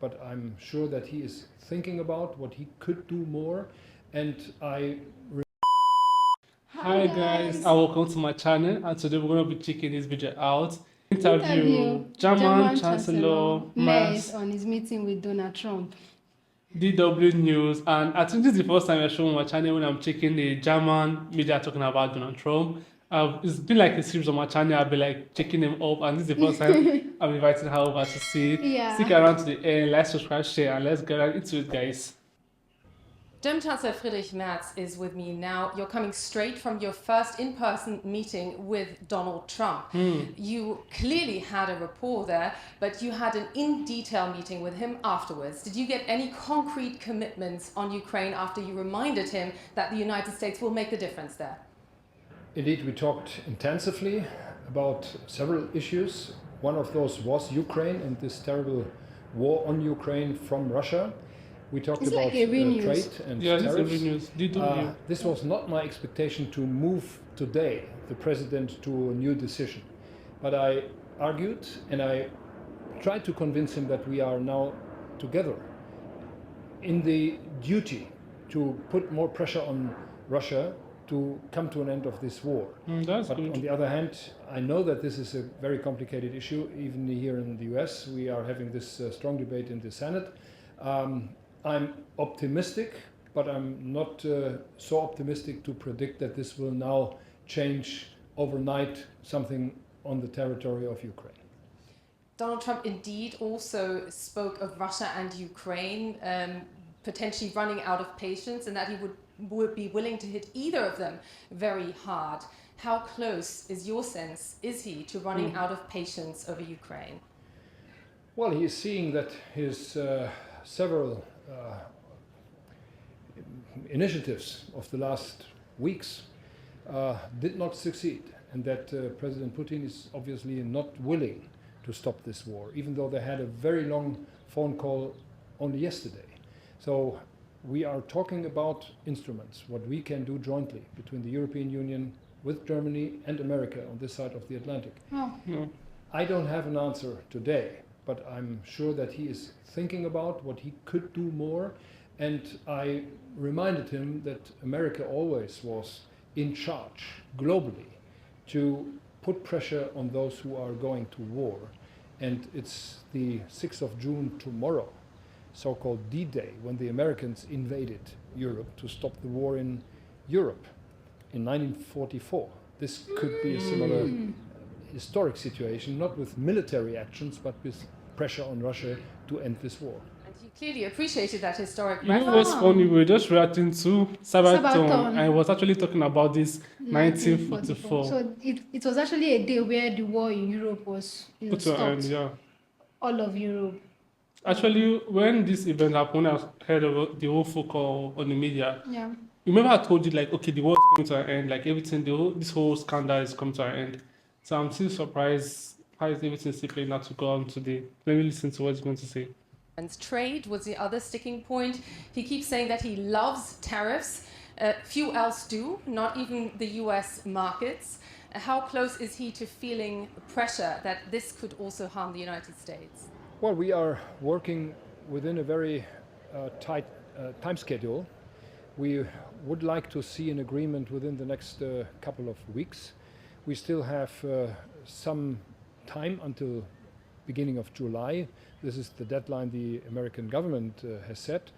but I'm sure that he is thinking about what he could do more, and Hi guys, and welcome to my channel, and today we're going to be checking this video out. Interview German Chancellor Merz on his meeting with Donald Trump. DW News, and I think this is the first time I show on my channel when I'm checking the German media talking about Donald Trump. It's been like a series on my channel. I've been like checking them up, and this is the first time I'm inviting her over to see. Yeah. Stick around to the end, like, subscribe, share, and let's get right into it, guys. German Chancellor Friedrich Merz is with me now. You're coming straight from your first in-person meeting with Donald Trump. You clearly had a rapport there, but you had an in-detail meeting with him afterwards. Did you get any concrete commitments on Ukraine after you reminded him that the United States will make a difference there? Indeed, we talked intensively about several issues. One of those was Ukraine and this terrible war on Ukraine from Russia. We talked about trade and tariffs. This was not my expectation to move today the president to a new decision. But I argued and I tried to convince him that we are now together in the duty to put more pressure on Russia to come to an end of this war. But on the other hand, I know that this is a very complicated issue. Even here in the US, we are having this strong debate in the Senate. I'm optimistic, but I'm not so optimistic to predict that this will now change overnight something on the territory of Ukraine. Donald Trump indeed also spoke of Russia and Ukraine potentially running out of patience, and that he would be willing to hit either of them very hard. How close is your sense, is he, to running out of patience over Ukraine? Well, he is seeing that his several initiatives of the last weeks did not succeed, and that President Putin is obviously not willing to stop this war, even though they had a very long phone call only yesterday. So we are talking about instruments, what we can do jointly between the European Union, with Germany and America on this side of the Atlantic. I don't have an answer today, but I'm sure that he is thinking about what he could do more, and I reminded him that America always was in charge globally to put pressure on those who are going to war, and it's the 6th of June tomorrow, so-called D-Day, when the Americans invaded Europe to stop the war in Europe in 1944. This could be a similar historic situation, not with military actions, but with pressure on Russia to end this war. And he clearly appreciated that historic You know what's funny? We were just reacting to Sabaton, and I was actually talking about this 1944. So it was actually a day where the war in Europe was Put to an stopped. end, All of Europe. Actually, when this event happened, I heard of the whole focus on the media. Yeah. Remember, I told you, like, okay, the war is coming to an end, like everything, this whole scandal is coming to an end. So I'm still surprised how is everything still playing out to go on today. Let me listen to what he's going to say. And trade was the other sticking point. He keeps saying that he loves tariffs. Few else do, not even the US markets. How close is he to feeling pressure that this could also harm the United States? Well, we are working within a very tight time schedule. We would like to see an agreement within the next couple of weeks. We still have some time until beginning of July. This is the deadline the American government has set.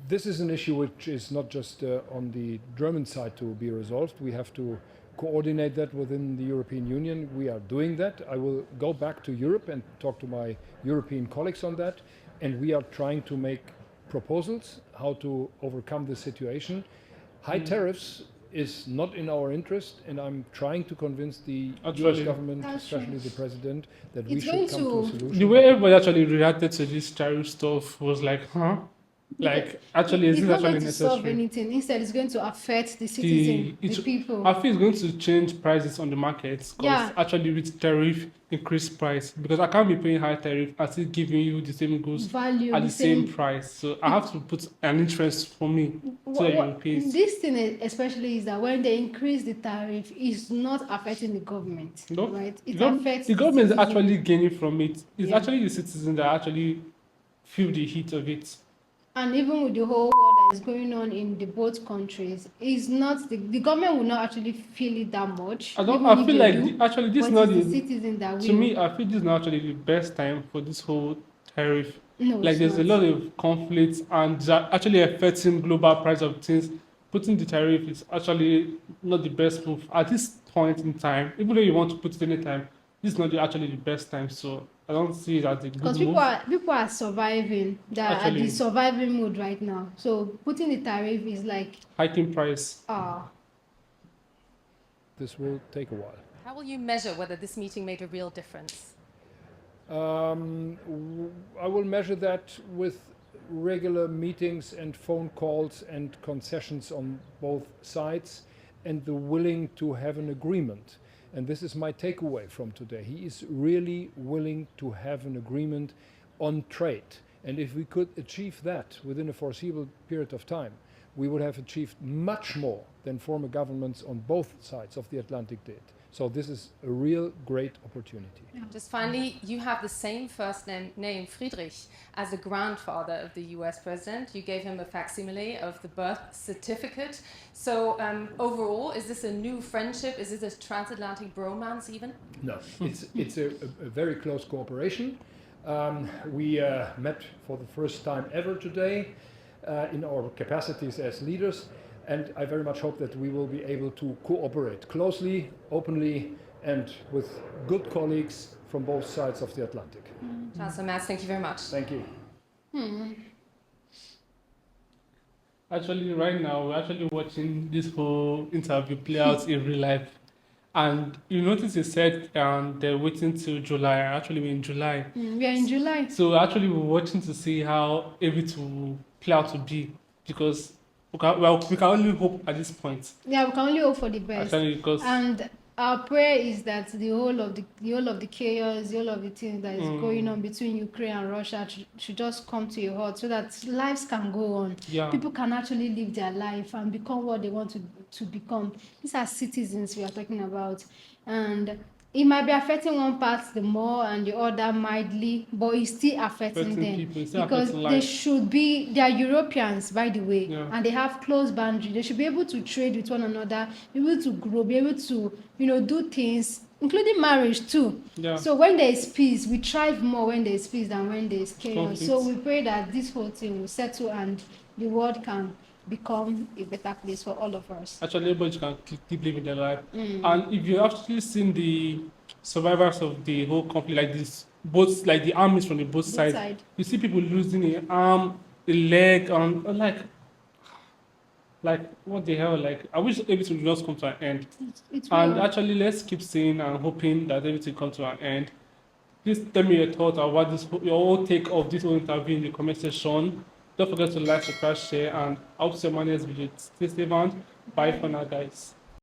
This is an issue which is not just on the German side to be resolved. We have to coordinate that within the European Union. We are doing that. I will go back to Europe and talk to my European colleagues on that. And we are trying to make proposals how to overcome the situation. High tariffs is not in our interest, and I'm trying to convince the US government, especially the president, that we should come to a solution. The way everybody actually reacted to this tariff stuff was like, huh? Like, actually, is It's it not going actually to solve necessary? anything. Instead, it's going to affect the citizen, the people. I feel it's going to change prices on the markets because Yeah. actually with tariff increase price because I can't be paying high tariff and still giving you the same goods Value, at the the same same. price. So I have to put an interest for me so that you will pay it. This thing especially is that when they increase the tariff, it's not affecting the government, No, right? the, It gov- affects the the government is citizen. actually gaining from it. It's Yeah. actually the citizens that actually feel the heat of it. And even with the whole war that is going on in the both countries, is not the government will not actually feel it that much, I don't. even I if feel they like do. actually this But is not it's the the. citizen that To will. me, I feel this is not actually the best time for this whole tariff. No, Like it's there's a not. lot of conflicts and that actually affecting global price of things. Putting the tariff is actually not the best move at this point in time. Even though you want to put it anytime, this is not actually the best time. So I don't see it as a good Because move. people are surviving. They're at the Actually, surviving mode right now. So putting the tariff is like hiking price. This will take a while. How will you measure whether this meeting made a real difference? I will measure that with regular meetings and phone calls and concessions on both sides and the willing to have an agreement. And this is my takeaway from today. He is really willing to have an agreement on trade. And if we could achieve that within a foreseeable period of time, we would have achieved much more than former governments on both sides of the Atlantic did. So this is a real great opportunity. Just finally, you have the same first name, Friedrich, as the grandfather of the US president. You gave him a facsimile of the birth certificate. So overall, is this a new friendship? Is it a transatlantic bromance even? No, it's a very close cooperation. We met for the first time ever today in our capacities as leaders. And I very much hope that we will be able to cooperate closely, openly, and with good colleagues from both sides of the Atlantic. Chancellor Merz, thank you very much. Thank you. Actually, right now, we're actually watching this whole interview play out in real life. And you notice he said they're waiting till July. Actually, we're in July. we are in July. So actually, we're watching to see how it will play out to be. Because we can only hope at this point. Yeah, we can only hope for the best. Actually, because And our prayer is that the whole of the chaos, the whole of the things that is going on between Ukraine and Russia should just come to a halt, so that lives can go on. Yeah. People can actually live their life and become what they want to become. These are citizens we are talking about, and it might be affecting one part the more and the other mildly, but it's still affecting them people, it's still because affecting they are Europeans, by the way, Yeah. and they have close boundaries. They should be able to trade with one another, be able to grow, be able to do things, including marriage too. Yeah. So when there is peace, we thrive more when there is peace than when there is chaos. Conflict. So we pray that this whole thing will settle and the world can become a better place for all of us. Actually, everybody can keep living their life. And if you actually seen the survivors of the whole conflict, like this, both like the armies from the both sides, side. you see people losing an arm, a leg, and like what the hell? Like I wish everything would just come to an end. It's And real. actually, let's keep saying and hoping that everything comes to an end. Please tell me your thoughts about this, your whole take of this whole interview in the comment section. Don't forget to like, subscribe, share, and I'll see you on my next video. Stay safe and bye for now, guys.